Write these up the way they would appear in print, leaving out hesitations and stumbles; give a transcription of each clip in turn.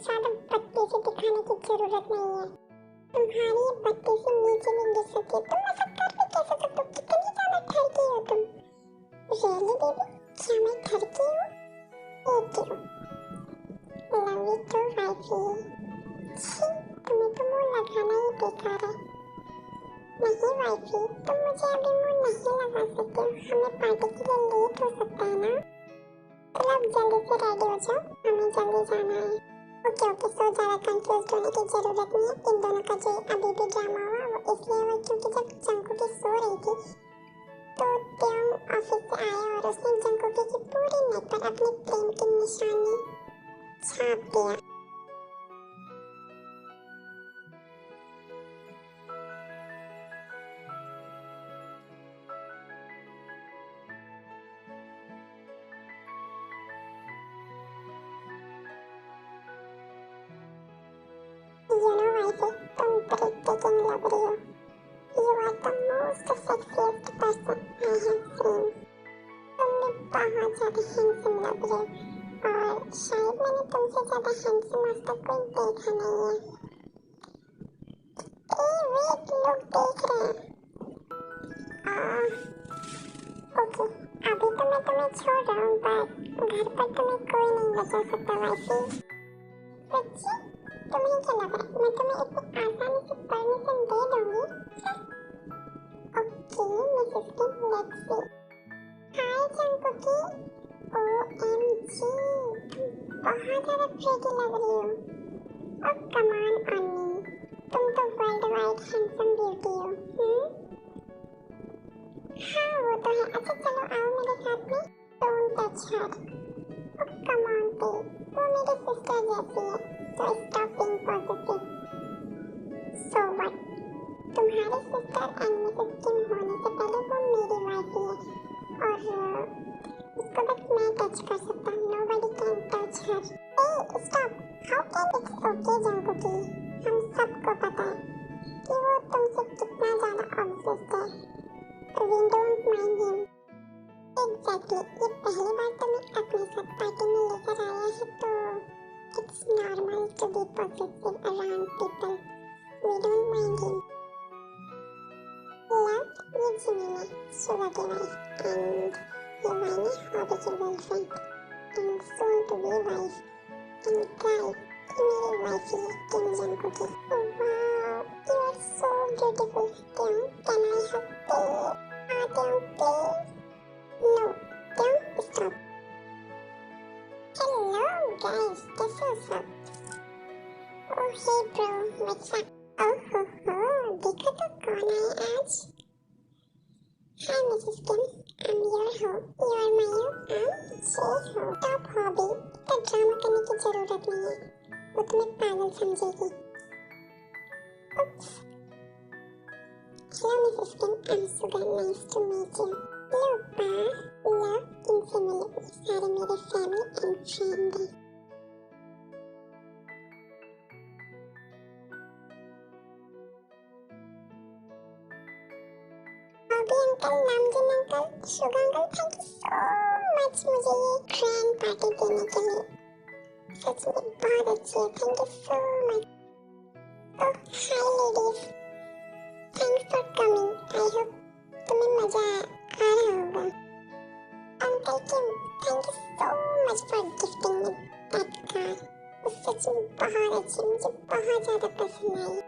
ज्यादा बत्ती से दिखाने की जरूरत नहीं है। तुम्हारी ये बत्ती से नीचे भी गिर सकती है। तुम ऐसा कर भी कैसे सकते हो? कितनी ज्यादा ठरकी हो तुम। रियली बेबी, क्या मैं ठरकी हूँ? एक लव यू टू वाइफी। छी, तुम्हें तो मुंह लगाना ही बेकार है। नहीं वाइफी, तुम मुझे अभी मुंह नहीं लगा सकते हो। हमें पार्टी के लिए लेट हो सकता है ना। तो अब जल्दी से रेडी हो जाओ, हमें जल्दी जाना है। ओके, सो ज्यादा कंफ्यूज होने की जरूरत नहीं है। इन दोनों का जो अभी भी ड्रामा हुआ वो इसलिए हुआ क्योंकि जब जंकुकी सो रही थी तो त्योंग ऑफिस से आया और उसने जंकुकी की पूरी नेक पर अपनी प्रेम की निशानी छाप दिया। You know wifey, तुम breathtaking लग रही हो। You are the most sexiest person I have seen. तुम भी बहुत ज्यादा handsome लग रहे हो और शायद मैंने तुमसे ज्यादा handsome आज तक कोई देखा नहीं है। wait, लोग देख रहे हैं। ओके, अभी तो मैं तुम्हें छोड़ रहा हूँ पर घर पर तुम्हें कोई नहीं बचा सकता वाइफी। सच्ची? तुम्हें क्या लग रहा है मैं तुम्हें इतनी आसानी से परमिशन दे दूंगी? Okay Mrs Kim, let's see. Hi Jungkookie, OMG, तुम बहुत ज्यादा प्रीटी लग रही हो। अब कम ऑन अन्नी, तुम तो वर्ल्ड वाइड हैंडसम ब्यूटी हो। हाँ वो तो है। अच्छा चलो आओ मेरे साथ में। Don't touch her. Come on please, वो मेरी सिस्टर जैसी है। So stop being positive. So what? तुम्हारी सिस्टर एंड मिसेस किम होने से पहले वो मेरी वाइफ है और उसको बस मैं टच कर सकता हूँ। Nobody can touch her. Hey stop! How can it's okay जंकुकी? हम सबको पता है कि वो तुमसे कितना ज्यादा obsessed है. We don't mind him. Exactly. ये पहली बार तुम्हें अपने साथ पार्टी में लेकर आया है तो it's normal to be possessive around people. We don't mind him. Love, ये जिमीना, सुगा की wife and ये वाइनी हॉबी की girlfriend and soon to be wife and Kai, ये मेरी wife है किम जंकुकी. Wow, you are so beautiful. Kyung, can I have tea? Kyung, please. No, Kyung, stop. Hello guys, कैसे हो सब? Oh hey bro, what's up? Oh ho ho, देखो तो कौन है आज? Hi Mrs. Kim, I'm your ho. You are my ho. I'm Jay ho. Top hobby. तो drama करने की जरूरत नहीं है. वो तुम्हें पागल समझेगी. Oops. Hello Mrs. Kim, I'm Suga. Nice to meet you. Hello Pa. Love, इनसे मिलो. ये सारे मेरे family and friend हैं. अभी uncle, Namjoon uncle, sugar uncle, thank you so much मुझे ये ग्रैंड पार्टी देने के लिए. सच में बहुत अच्छी है. Thank you so much. Oh hi ladies, thanks for coming. I hope तुम्हें मजा आ रहा होगा. Uncle Kim, thank you so much for gifting me that car. वो सच में बहुत अच्छी, मुझे बहुत ज्यादा पसंद आई.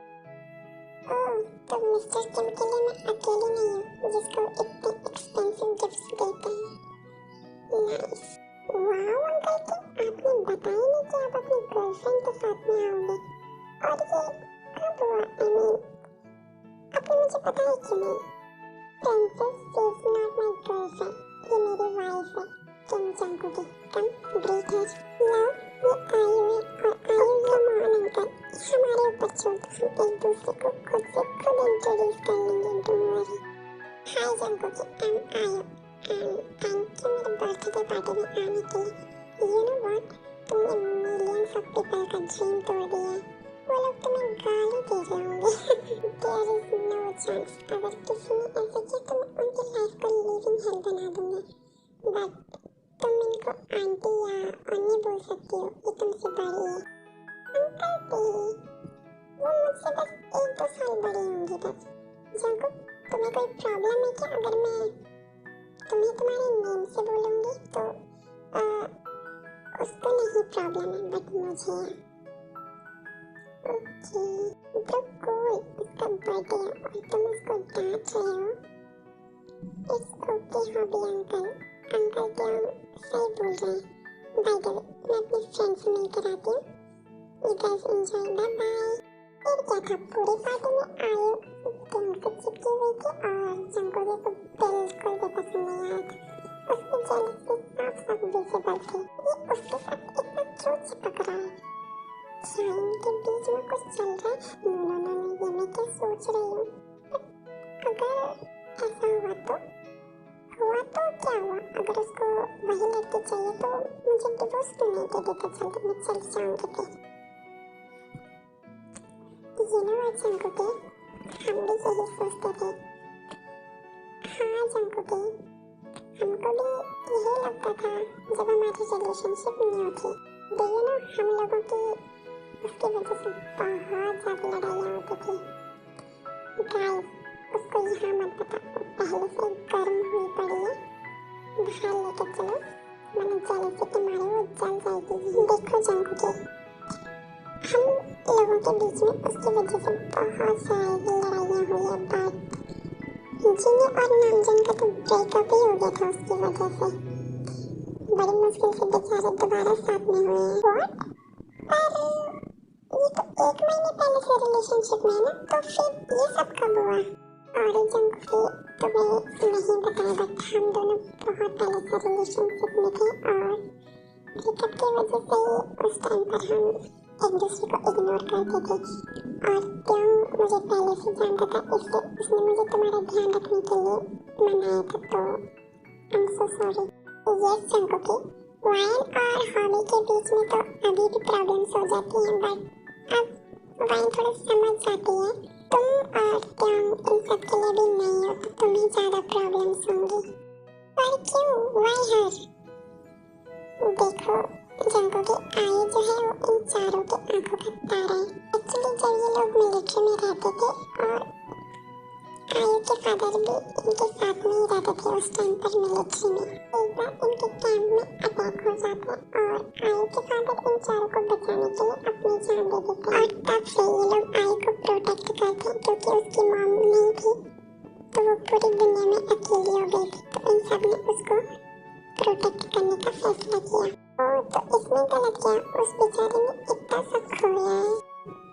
ओह, तो मिस्टर किम के लिए मैं अकेली नहीं हूँ जिसको इतने एक्सपेंसिव गिफ्ट्स देते हैं. नाइस. वाओ अंकल किम, आपने बताया नहीं कि आप अपनी गर्लफ्रेंड के साथ में आओगे. और ये कब हुआ? आपने मुझे बताया क्यों नहीं? Princess, she is not my girlfriend. ये मेरी वाइफ है किम जंकुकी. कम ग्रीट हर. लव, ये आयु है और आयु ये मोहन अंकल. हमारे ऊपर छोड़, हम एक दूसरे को खुद से खुद इंट्रोड्यूस कर लेंगे. Don't worry. Hi Jungkookie, I am Ayu and thank you मेरे बर्थडे पार्टी में आने के लिए. यू नो व्हाट, तुमने मिलियंस ऑफ पीपल का ड्रीम तोड़ दिया है. वो लोग तुम्हें गाली दे रहे होंगे. There is no chance. अगर किसी ने ऐसा किया तो मैं उनकी लाइफ को लिविंग हेल बना दूंगा. बट तुम इनको आंटी या अन्नी बोल सकती हो, ये तुमसे बड़ी है. अंकल टी, वो मुझसे बस 1-2 साल बड़े होंगे बस। जंकुक, तुम्हें कोई प्रॉब्लम है क्या अगर मैं तुम्हें तुम्हारे नेम से बोलूंगी? तो उसको नहीं प्रॉब्लम है, बट मुझे। ओके, तो कोई उसका बर्थडे है और तुम उसको डांट रहे हो। It's okay hobby uncle. Uncle क्या सही बोल रहे हैं। बाय द वे, मैं अपनी फ्रेंड से मिलकर आती हूँ। You guys enjoy, bye bye। फिर क्या था, पूरी पार्टी में आयु दिन से चिपकी हुई थी और जंकुक को बिल्कुल भी पसंद नहीं आया था। उसकी जेलसी साफ-साफ विजिबल थी। ये उसके साथ इतना क्यों चिपक रहा है? क्या इनके बीच में कुछ चल रहा है? नो, ये मैं क्या सोच रही हूँ। अगर ऐसा हुआ तो क्या हुआ? अगर उसको वही लड़की चाहिए तो मुझे डिवोर्स क्यों नहीं दे देता? जल्दी मैं चल जाऊंगी फिर। जंकुक, हम भी यही सोचते थे। हाँ जंकुक, हमको भी यही लगता था जब हमारी रिलेशनशिप न्यू थी। हम लोगों की उसकी वजह से बहुत ज्यादा लड़ाइयाँ होती थी। गाइस, उसको यहाँ मत बता, पहले से गर्म हुई पड़ी है। बाहर लेकर चलो, मैंने जेलसी के मारे वो जल जाएगी। देखो जंकुक, हम लोगों के बीच में उसकी वजह से बहुत सारी लड़ाइयाँ हुई है, बट जिन्हें और नामजन का तो ब्रेकअप ही हो गया था उसकी वजह से। बड़ी मुश्किल से बेचारे दोबारा साथ में हुए हैं। What? पर ये तो 1 महीने पहले से रिलेशनशिप में है ना, तो फिर ये सब कब हुआ? और जंकुक, तुम्हें नहीं बताया, बट हम दोनों बहुत पहले से रिलेशनशिप में थे और ब्रेकअप की वजह से उस टाइम पर हम एक दूसरे को इग्नोर करते थे। और क्यों, मुझे पहले से जानता था, इसलिए उसने मुझे तुम्हारा ध्यान रखने के लिए मनाया था। तो I am so sorry. Yes Jungkook, wine और हॉबी के बीच में तो अभी भी प्रॉब्लम्स हो जाती हैं, बट अब वाइन थोड़ा समझ जाती है। तुम और क्यों इन सब के लिए भी नहीं हो, तो तुम्हें ज्यादा प्रॉब्लम्स होंगी। पर क्यों, वाई हर? देखो जंकुक, आयु जो है वो इन चारों के आंखों का तारा है। एक्चुअली जब ये लोग मिलिट्री में रहते थे और आयु के फादर भी इनके साथ में ही रहते थे उस टाइम पर मिलिट्री में। एक बार इनके कैंप में अटैक हो जाता है और आयु के फादर इन चारों को बचाने के लिए अपनी जान दे देते हैं। और तब से ये लोग आयु को प्रोटेक्ट करते हैं, क्योंकि उसकी मॉम नहीं थी तो वो पूरी दुनिया में अकेली हो गई थी। तो इन सब ने उसको प्रोटेक्ट करने का फैसला किया। तो इसमें गलत क्या? उस बेचारे ने इतना सब खोया है,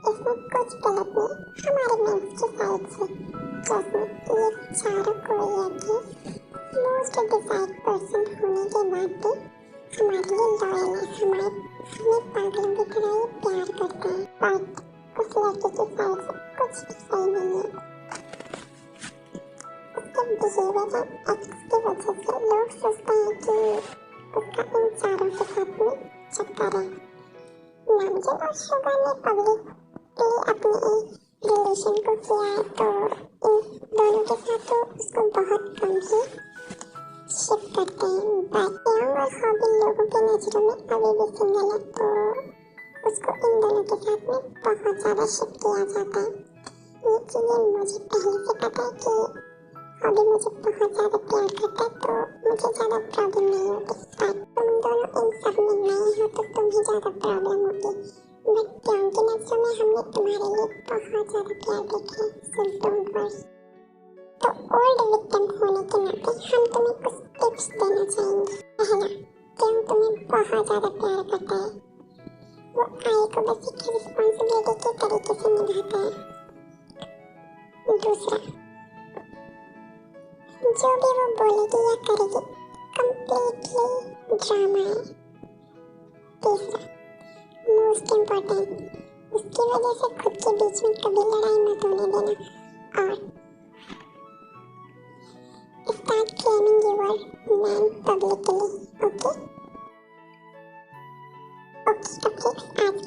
इसमें कुछ गलत नहीं हमारे मेंस की साइड से। जिसमें ये चारों कोई है कि मोस्ट डिसाइड पर्सन होने के बाद भी हमारे लिए लॉयल है, हमें पागलों की तरह ही प्यार करता है। बट उस लड़के की साइड से कुछ भी सही नहीं है। उसके बिहेवियर और एक्ट्स की वजह से लोग सोचते हैं कि उसका इन चारों के साथ में चक्कर है। नामजन और शुगर ने पब्लिकली अपने रिलेशन को किया है, तो इन दोनों के साथ तो उसको बहुत कम ही शिप करते हैं। बट यंग और हॉबी लोगों के नजरों में अभी भी सिंगल है, तो उसको इन दोनों के साथ में बहुत ज्यादा शिप किया जाता है। ये चीजें मुझे पहले से पता है कि हॉबी मुझे बहुत ज्यादा प्यार करता है, तो मुझे ज्यादा प्रॉब्लम नहीं होती। पर तुम दोनों इन सब में नए हो तो तुम्हें ज्यादा प्रॉब्लम होगी। बट प्यार की नजरों में हमने तुम्हारे लिए बहुत ज्यादा प्यार देखा है, सो डोंट वरी। तो ओल्ड विक्टिम होने के नाते हम तुम्हें कुछ टिप्स देना चाहेंगे। पहला, क्यों तुम्हें बहुत ज्यादा प्यार करता है, वो आय को बस एक रिस्पॉन्सिबिलिटी के तरीके से निभाता है। दूसरा, जो भी वो बोलेगी या करेगी कंप्लीटली ड्रामा है। तीसरा, मोस्ट इम्पोर्टेंट, उसकी वजह से खुद के बीच में कभी लड़ाई मत होने देना। और start claiming your man publicly, okay? Okay cupcakes,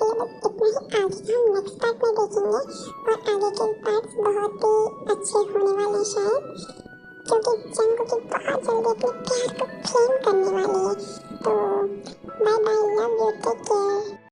आज के लिए बस इतना ही। आगे हम नेक्स्ट पार्ट में देखेंगे और आगे के पार्ट्स बहुत ही अच्छे होने वाले हैं शायद, क्योंकि जंकुक बहुत जल्दी अपने प्यार को क्लेम करने वाली है। तो bye bye, love you, take care.